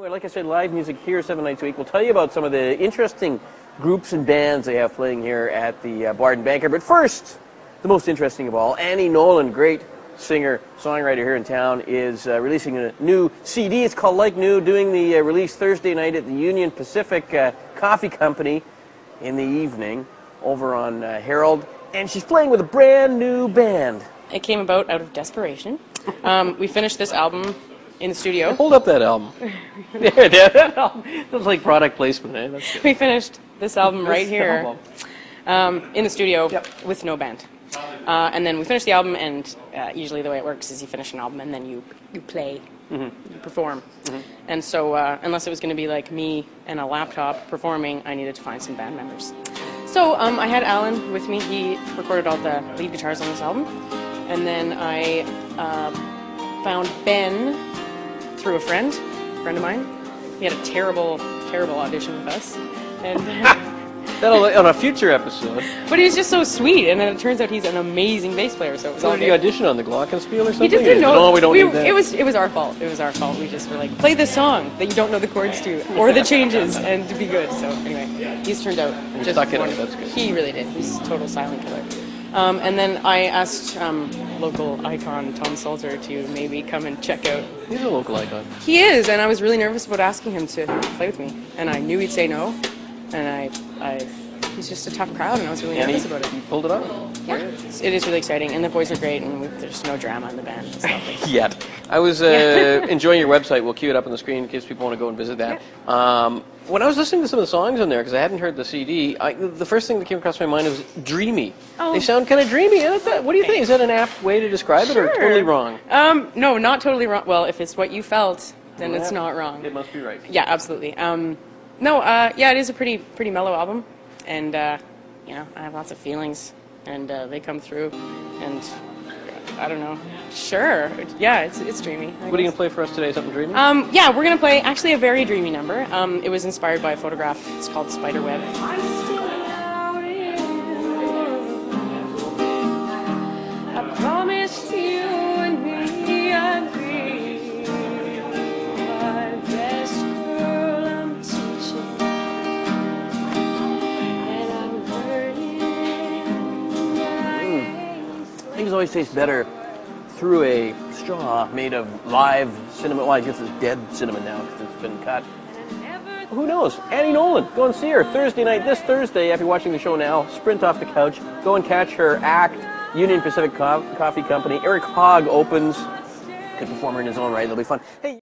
Anyway, like I said, live music here 7 nights a week. We'll tell you about some of the interesting groups and bands they have playing here at the Bard & Banker. But first, the most interesting of all, Annie Nolan, great singer, songwriter here in town, is releasing a new CD. It's called Like New, doing the release Thursday night at the Union Pacific Coffee Company in the evening over on Herald. And she's playing with a brand new band. It came about out of desperation. We finished this album in the studio. Hold up that album. That was like product placement, eh? That's good. We finished this album right here in the studio with no band. And then we finished the album, and usually the way it works is you finish an album and then you play, you perform. And so unless it was going to be like me and a laptop performing, I needed to find some band members. So I had Alan with me. He recorded all the lead guitars on this album. And then I found Ben through a friend of mine. He had a terrible audition with us. And that'll on a future episode. But he was just so sweet, and then it turns out he's an amazing bass player. So it was all did he audition on the Glockenspiel or something? He just didn't know. No, we don't need that. It was our fault. It was our fault. We just were like, play this song that you don't know the chords to or the changes, and to be good. So anyway, he's turned out just stuck it out. wonderful. That's good. He really did. He's a total silent killer. And then I asked local icon Tom Salter to maybe come and check out. He's a local icon. He is, and I was really nervous about asking him to play with me, and I knew he'd say no, and he's just a tough crowd, and I was really nervous about it. He pulled it off? Yeah, it is really exciting, and the boys are great, and there's no drama in the band. It's lovely. Yet. I was enjoying your website. We'll cue it up on the screen in case people want to go and visit that. Yeah. When I was listening to some of the songs on there, because I hadn't heard the CD, the first thing that came across my mind was dreamy. Oh. They sound kind of dreamy. What do you think? Is that an apt way to describe it, or totally wrong? No, not totally wrong. Well, if it's what you felt, then it's not wrong. It must be right. Yeah, absolutely. Yeah, it is a pretty mellow album, and you know, I have lots of feelings, and they come through, and I don't know. Sure. Yeah, it's dreamy. What are you going to play for us today? Something dreamy? Yeah, we're going to play actually a very dreamy number. It was inspired by a photograph. It's called Spiderweb. I promised you and me I'd be my best girl I'm teaching, and I'm learning. Things always taste better through a straw made of live cinnamon. Well, I guess it's dead cinnamon now because it's been cut. Who knows? Annie Nolan. Go and see her Thursday night. This Thursday, if you're watching the show now, sprint off the couch. Go and catch her act, Union Pacific Coffee Company. Eric Hogg opens. Good performer in his own right. It'll be fun. Hey.